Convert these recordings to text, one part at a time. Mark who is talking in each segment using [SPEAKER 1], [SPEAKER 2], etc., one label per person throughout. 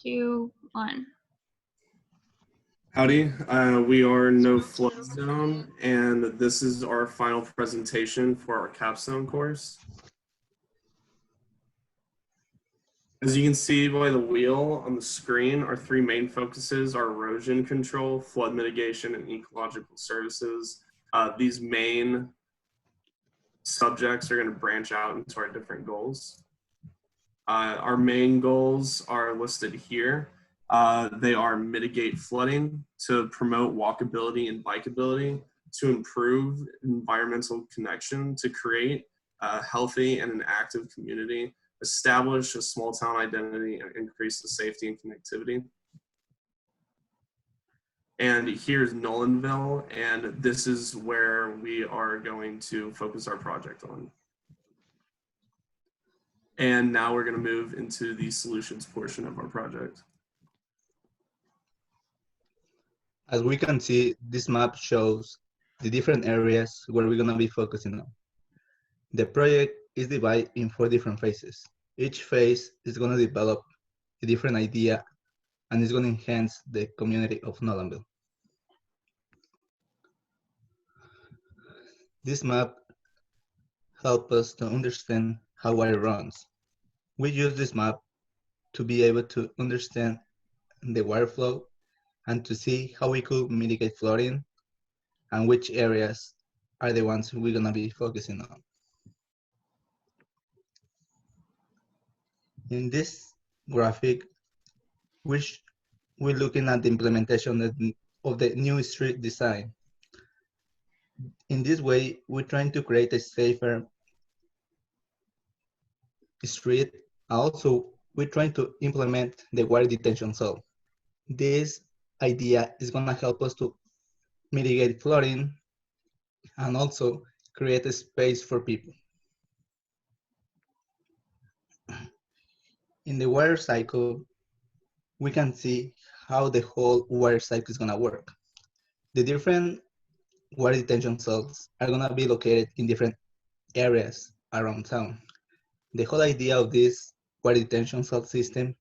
[SPEAKER 1] 2, 1.
[SPEAKER 2] Howdy, we are No Flood Zone, and this is our final presentation for our capstone course. As you can see by the wheel on the screen, our three main focuses are erosion control, flood mitigation, and ecological services. These main subjects are going to branch out into our different goals. Our main goals are listed here. They are mitigate flooding, to promote walkability and bikeability, to improve environmental connection, to create a healthy and an active community, establish a small town identity, and increase the safety and connectivity. And here's Nolanville, and this is where we are going to focus our project on. And now we're going to move into the solutions portion of our project.
[SPEAKER 3] As we can see, this map shows the different areas where we're going to be focusing on. The project is divided in 4 different phases. Each phase is going to develop a different idea and is going to enhance the community of Nolanville. This map helps us to understand how water runs. We use this map to be able to understand the water flow and to see how we could mitigate flooding and which areas are the ones we're going to be focusing on. In this graphic, we're looking at the implementation of the new street design. In this way, we're trying to create a safer street. Also, we're trying to implement the water detention zone. This idea is going to help us to mitigate flooding and also create a space for people. In the water cycle, we can see how the whole water cycle is going to work. The different water detention cells are going to be located in different areas around town. The whole idea of this water detention cell system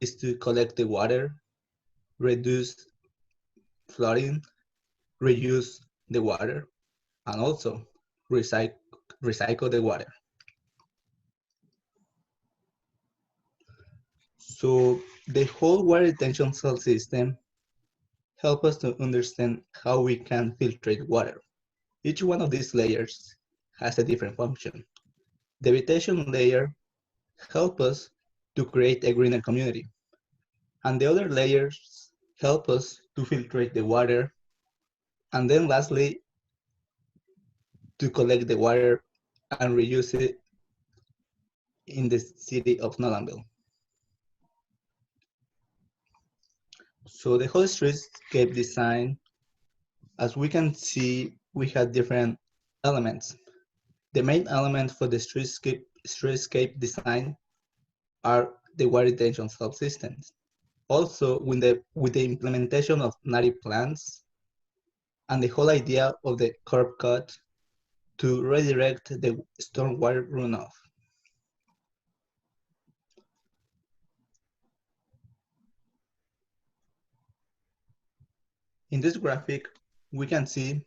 [SPEAKER 3] is to collect the water, reduce flooding, reuse the water, and also recycle the water. So the whole water detention cell system helps us to understand how we can filtrate water. Each one of these layers has a different function. The vegetation layer helps us to create a greener community, and the other layers help us to filtrate the water, and then lastly, to collect the water and reuse it in the city of Nolanville. So the whole streetscape design, as we can see, we have different elements. The main element for the streetscape design are the water detention subsystems. Also, with the implementation of native plants and the whole idea of the curb cut to redirect the stormwater runoff. In this graphic, we can see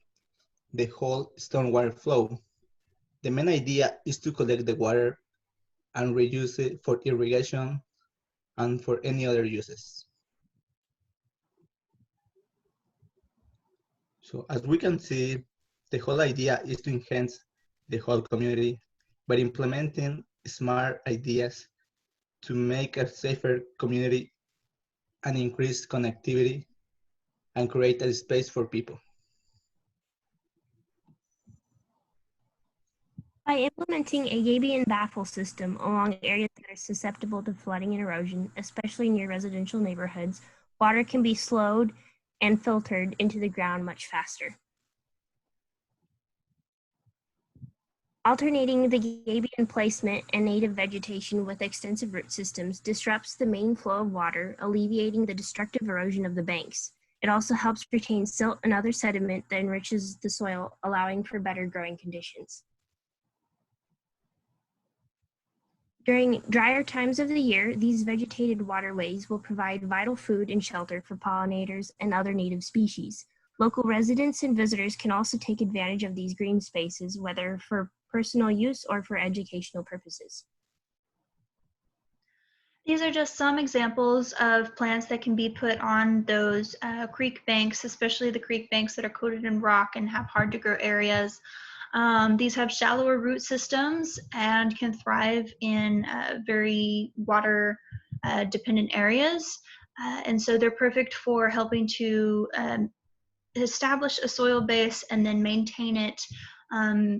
[SPEAKER 3] the whole stormwater flow. The main idea is to collect the water and reuse it for irrigation and for any other uses. So as we can see, the whole idea is to enhance the whole community by implementing smart ideas to make a safer community and increase connectivity and create a space for people.
[SPEAKER 4] By implementing a gabion baffle system along areas that are susceptible to flooding and erosion, especially near residential neighborhoods, water can be slowed and filtered into the ground much faster. Alternating the gabion placement and native vegetation with extensive root systems disrupts the main flow of water, alleviating the destructive erosion of the banks. It also helps retain silt and other sediment that enriches the soil, allowing for better growing conditions. During drier times of the year, these vegetated waterways will provide vital food and shelter for pollinators and other native species. Local residents and visitors can also take advantage of these green spaces, whether for personal use or for educational purposes.
[SPEAKER 1] These are just some examples of plants that can be put on those creek banks, especially the creek banks that are coated in rock and have hard to grow areas. These have shallower root systems and can thrive in very water dependent areas. And so they're perfect for helping to establish a soil base and then maintain it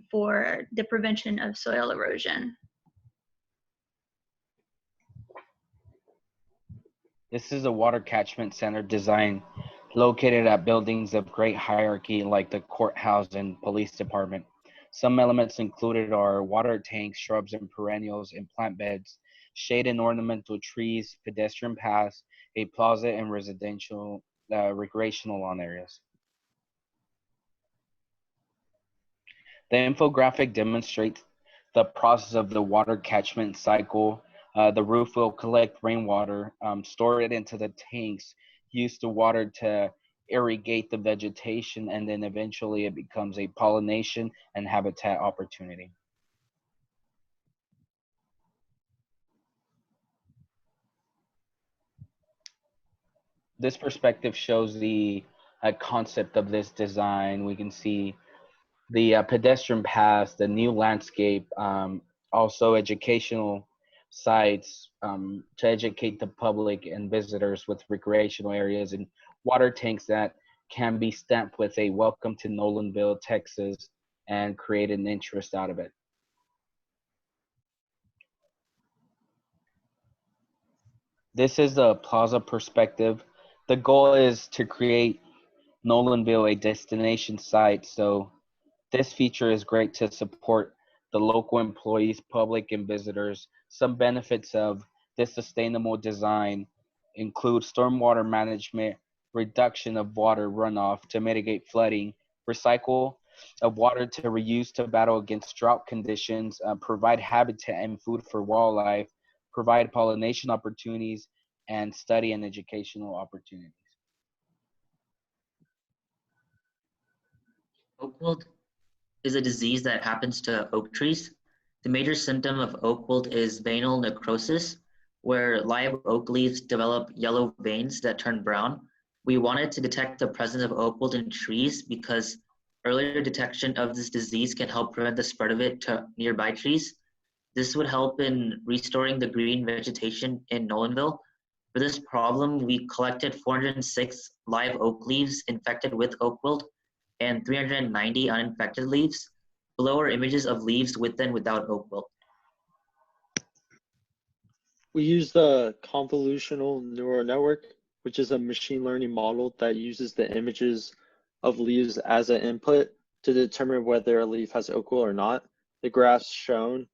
[SPEAKER 1] for the prevention of soil erosion.
[SPEAKER 5] This is a water catchment center design located at buildings of great hierarchy like the courthouse and police department. Some elements included are water tanks, shrubs and perennials and plant beds, shade and ornamental trees, pedestrian paths, a plaza and residential recreational lawn areas. The infographic demonstrates the process of the water catchment cycle. The roof will collect rainwater, store it into the tanks, use the water to irrigate the vegetation, and then eventually it becomes a pollination and habitat opportunity. This perspective shows the concept of this design. We can see the pedestrian paths, the new landscape, also educational sites to educate the public and visitors with recreational areas and water tanks that can be stamped with a welcome to Nolanville, Texas, and create an interest out of it. This is the plaza perspective. The goal is to create Nolanville a destination site. So this feature is great to support the local employees, public, and visitors. Some benefits of this sustainable design include stormwater management, reduction of water runoff to mitigate flooding, recycle of water to reuse to battle against drought conditions, provide habitat and food for wildlife, provide pollination opportunities, and study and educational opportunities.
[SPEAKER 6] Oak wilt is a disease that happens to oak trees. The major symptom of oak wilt is veinal necrosis, where live oak leaves develop yellow veins that turn brown. We wanted to detect the presence of oak wilt in trees because earlier detection of this disease can help prevent the spread of it to nearby trees. This would help in restoring the green vegetation in Nolanville. For this problem, we collected 406 live oak leaves infected with oak wilt and 390 uninfected leaves. Below are images of leaves with and without oak wilt.
[SPEAKER 7] We use the convolutional neural network, which is a machine learning model that uses the images of leaves as an input to determine whether a leaf has oak wilt or not. The graphs shown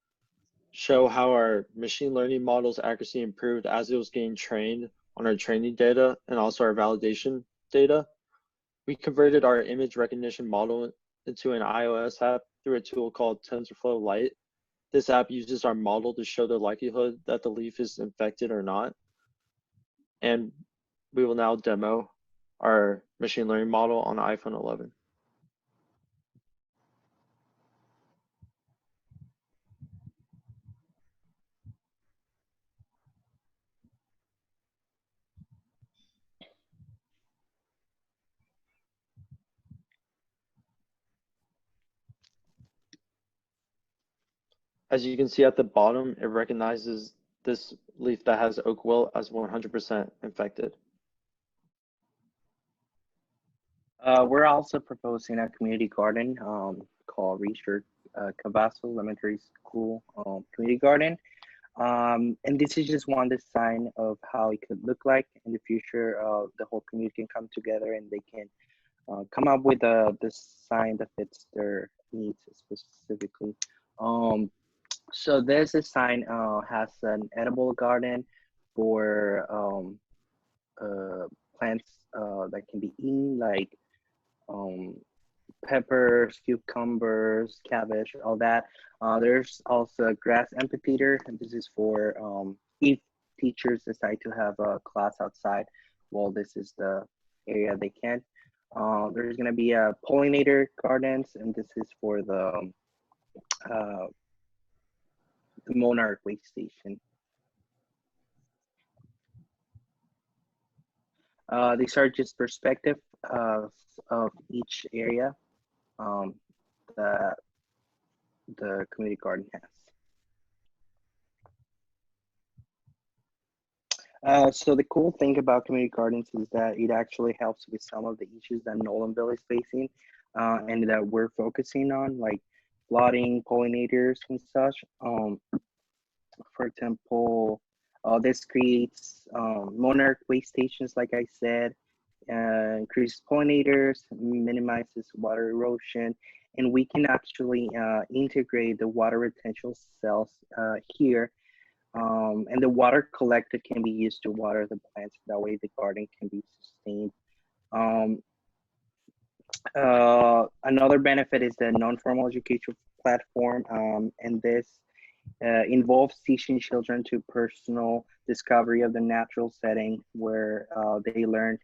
[SPEAKER 7] show how our machine learning model's accuracy improved as it was getting trained on our training data and also our validation data. We converted our image recognition model into an iOS app through a tool called TensorFlow Lite. This app uses our model to show the likelihood that the leaf is infected or not. And we will now demo our machine learning model on iPhone 11. As you can see at the bottom, it recognizes this leaf that has oak wilt as 100% infected.
[SPEAKER 8] We're also proposing a community garden called Research Cavazos Elementary School Community Garden. And this is just one design of how it could look like in the future. The whole community can come together and they can come up with a design that fits their needs specifically. So this design has an edible garden for plants that can be eaten, like peppers, cucumbers, cabbage, all that. There's also a grass amphitheater, and this is for if teachers decide to have a class outside. Well, this is the area they can. There's gonna be a pollinator gardens, and this is for uh, the Monarch Way Station. These are just perspective of each area that the community garden has. So the cool thing about community gardens is that it actually helps with some of the issues that Nolanville is facing and that we're focusing on, like flooding, pollinators, and such. For example, this creates monarch way stations, like I said, increases pollinators, minimizes water erosion, and we can actually integrate the water retention cells here. And the water collected can be used to water the plants. That way the garden can be sustained. Another benefit is the non-formal education platform, and this involves teaching children to personal discovery of the natural setting where they learn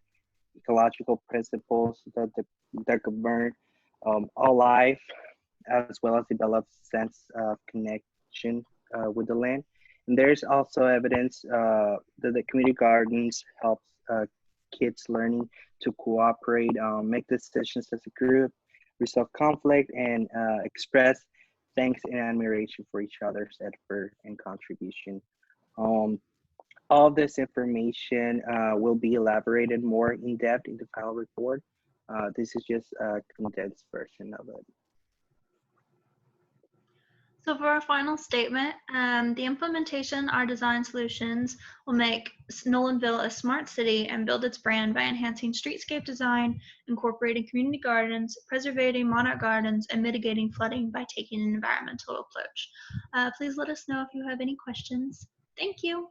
[SPEAKER 8] ecological principles that govern all life, as well as develop sense of connection with the land. And there's also evidence that the community gardens helps kids learning to cooperate, make decisions as a group, resolve conflict, and express thanks and admiration for each other's effort and contribution. All this information will be elaborated more in depth in the final report. This is just a condensed version of it.
[SPEAKER 1] So for our final statement, the implementation our design solutions will make Nolanville a smart city and build its brand by enhancing streetscape design, incorporating community gardens, preserving monarch gardens, and mitigating flooding by taking an environmental approach. Please let us know if you have any questions. Thank you.